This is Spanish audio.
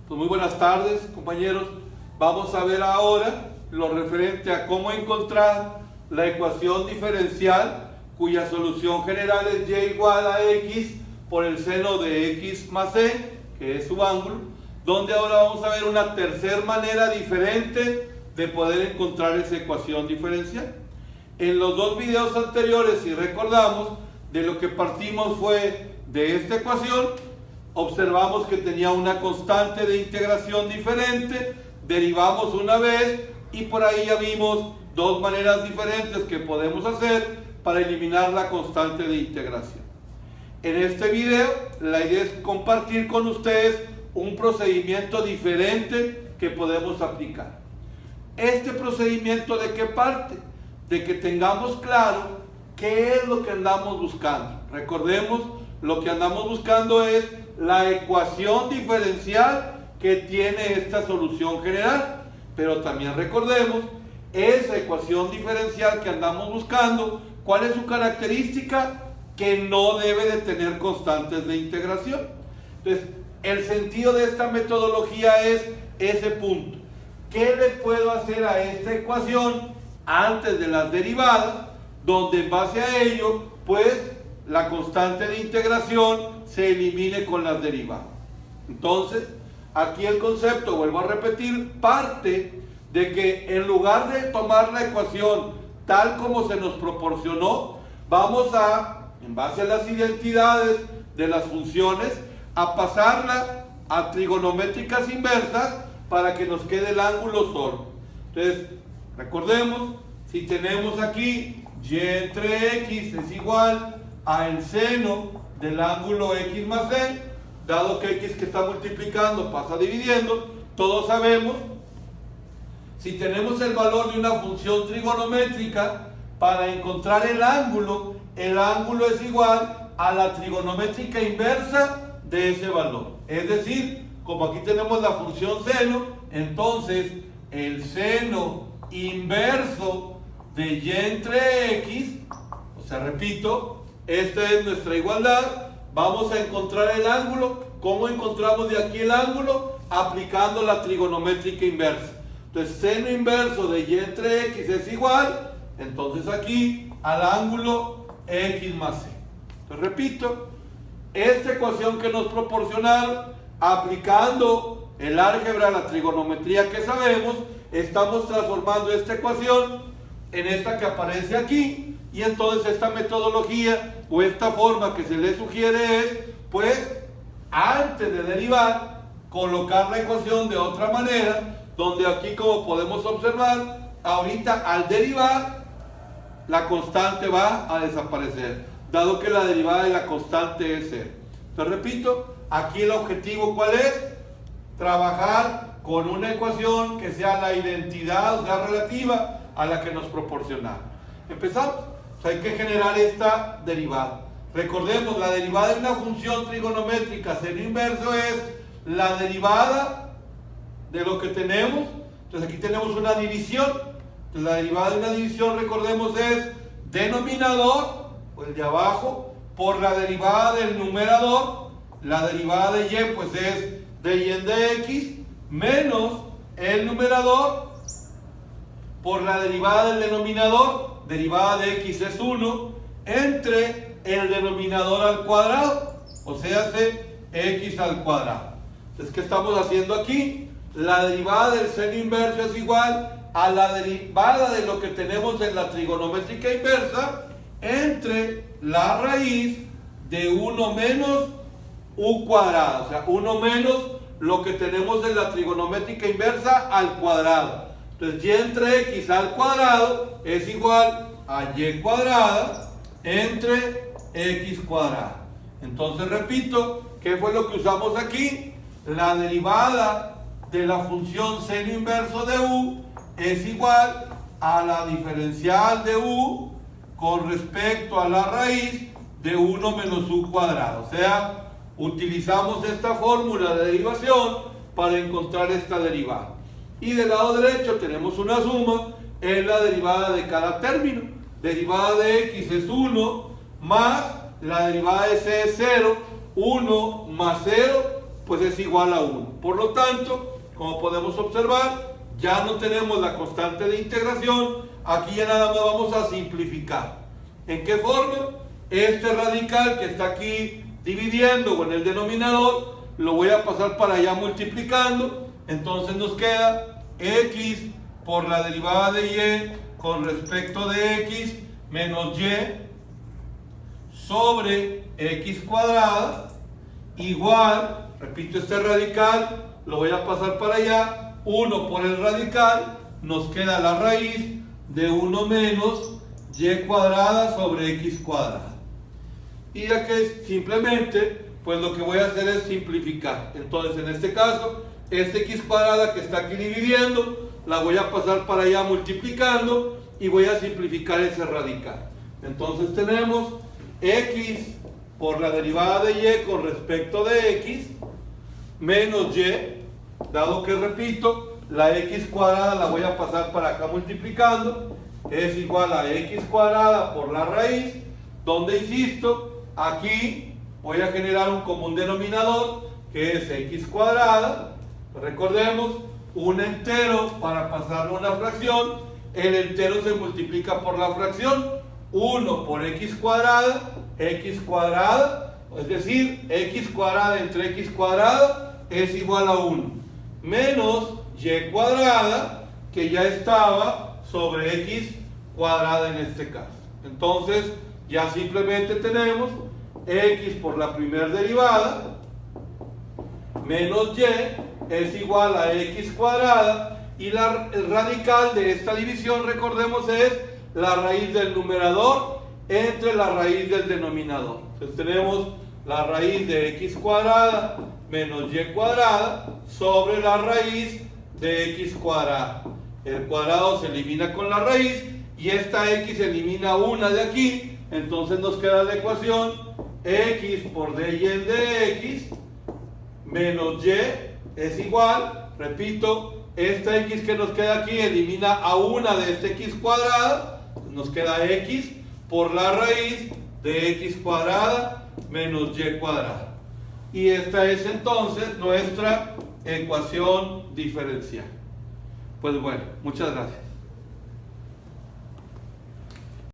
Pues muy buenas tardes, compañeros. Vamos a ver ahora lo referente a cómo encontrar la ecuación diferencial cuya solución general es y igual a x por el seno de x más c, que es su ángulo, donde ahora vamos a ver una tercera manera diferente de poder encontrar esa ecuación diferencial. En los dos videos anteriores, si recordamos, de lo que partimos fue de esta ecuación, observamos que tenía una constante de integración diferente, derivamos una vez y por ahí ya vimos dos maneras diferentes que podemos hacer para eliminar la constante de integración. En este video la idea es compartir con ustedes un procedimiento diferente que podemos aplicar. Este procedimiento, ¿de qué parte? De que tengamos claro qué es lo que andamos buscando. Recordemos, lo que andamos buscando es la ecuación diferencial que tiene esta solución general, pero también recordemos esa ecuación diferencial que andamos buscando, ¿cuál es su característica? Que no debe de tener constantes de integración. Entonces, el sentido de esta metodología es ese punto. ¿Qué le puedo hacer a esta ecuación antes de las derivadas? Donde en base a ello, pues, la constante de integración se elimine con las derivadas. Entonces, aquí el concepto, vuelvo a repetir, parte de que en lugar de tomar la ecuación tal como se nos proporcionó, vamos a, en base a las identidades de las funciones, a pasarla a trigonométricas inversas para que nos quede el ángulo solo. Entonces, recordemos, si tenemos aquí y entre x es igual a el seno del ángulo x más c, dado que x que está multiplicando pasa dividiendo, todos sabemos, si tenemos el valor de una función trigonométrica, para encontrar el ángulo es igual a la trigonométrica inversa de ese valor. Es decir, como aquí tenemos la función seno, entonces el seno inverso de y entre x, o sea, repito, esta es nuestra igualdad, vamos a encontrar el ángulo. ¿Cómo encontramos de aquí el ángulo? Aplicando la trigonométrica inversa. Entonces, seno inverso de y entre x es igual, entonces aquí, al ángulo x más c. Entonces, repito, esta ecuación que nos proporcionaron, aplicando el álgebra, la trigonometría que sabemos, estamos transformando esta ecuación en esta que aparece aquí, y entonces esta metodología o esta forma que se le sugiere es, pues, antes de derivar, colocar la ecuación de otra manera, donde aquí, como podemos observar, ahorita al derivar, la constante va a desaparecer, dado que la derivada de la constante es 0. Entonces, repito, aquí el objetivo, ¿cuál es? Trabajar con una ecuación que sea la identidad, o sea, relativa a la que nos proporcionaron. Empezamos. Hay que generar esta derivada. Recordemos, la derivada de una función trigonométrica seno inverso es la derivada de lo que tenemos. Entonces aquí tenemos una división. Entonces la derivada de una división, recordemos, es denominador, o el de abajo, por la derivada del numerador. La derivada de y, pues, es de y en dx, menos el numerador por la derivada del denominador. Derivada de x es 1, entre el denominador al cuadrado, o sea, hace x al cuadrado. Entonces, ¿qué estamos haciendo aquí? La derivada del seno inverso es igual a la derivada de lo que tenemos en la trigonométrica inversa entre la raíz de 1 menos u cuadrado, o sea, 1 menos lo que tenemos en la trigonométrica inversa al cuadrado. Entonces, y entre x al cuadrado es igual a y cuadrada entre x cuadrada. Entonces, repito, ¿qué fue lo que usamos aquí? La derivada de la función seno inverso de u es igual a la diferencial de u con respecto a la raíz de 1 menos u cuadrado. O sea, utilizamos esta fórmula de derivación para encontrar esta derivada. Y del lado derecho tenemos una suma, es la derivada de cada término. Derivada de x es 1, más la derivada de c es 0, 1 más 0 pues es igual a 1. Por lo tanto, como podemos observar, ya no tenemos la constante de integración, aquí ya nada más vamos a simplificar. ¿En qué forma? Este radical que está aquí dividiendo con el denominador, lo voy a pasar para allá multiplicando, entonces nos queda x por la derivada de y con respecto de x menos y sobre x cuadrada igual, repito, este radical lo voy a pasar para allá, 1 por el radical, nos queda la raíz de 1 menos y cuadrada sobre x cuadrada. Y ya que simplemente, pues lo que voy a hacer es simplificar. Entonces, en este caso, este x cuadrada que está aquí dividiendo, la voy a pasar para allá multiplicando y voy a simplificar ese radical. Entonces tenemos x por la derivada de y con respecto de x menos y, dado que, repito, la x cuadrada la voy a pasar para acá multiplicando, es igual a x cuadrada por la raíz, donde, insisto, aquí voy a generar un común denominador que es x cuadrada. Recordemos, un entero para pasarlo a una fracción, el entero se multiplica por la fracción, 1 por x cuadrada, es decir, x cuadrada entre x cuadrada es igual a 1, menos y cuadrada, que ya estaba sobre x cuadrada en este caso. Entonces, ya simplemente tenemos x por la primera derivada menos y es igual a x cuadrada, y el radical de esta división, recordemos, es la raíz del numerador entre la raíz del denominador. Entonces tenemos la raíz de x cuadrada menos y cuadrada sobre la raíz de x cuadrada. El cuadrado se elimina con la raíz y esta x elimina una de aquí, entonces nos queda la ecuación x por dy de x menos y es igual, repito, esta x que nos queda aquí elimina a una de este x cuadrada, nos queda x por la raíz de x cuadrada menos y cuadrada. Y esta es entonces nuestra ecuación diferencial. Pues bueno, muchas gracias.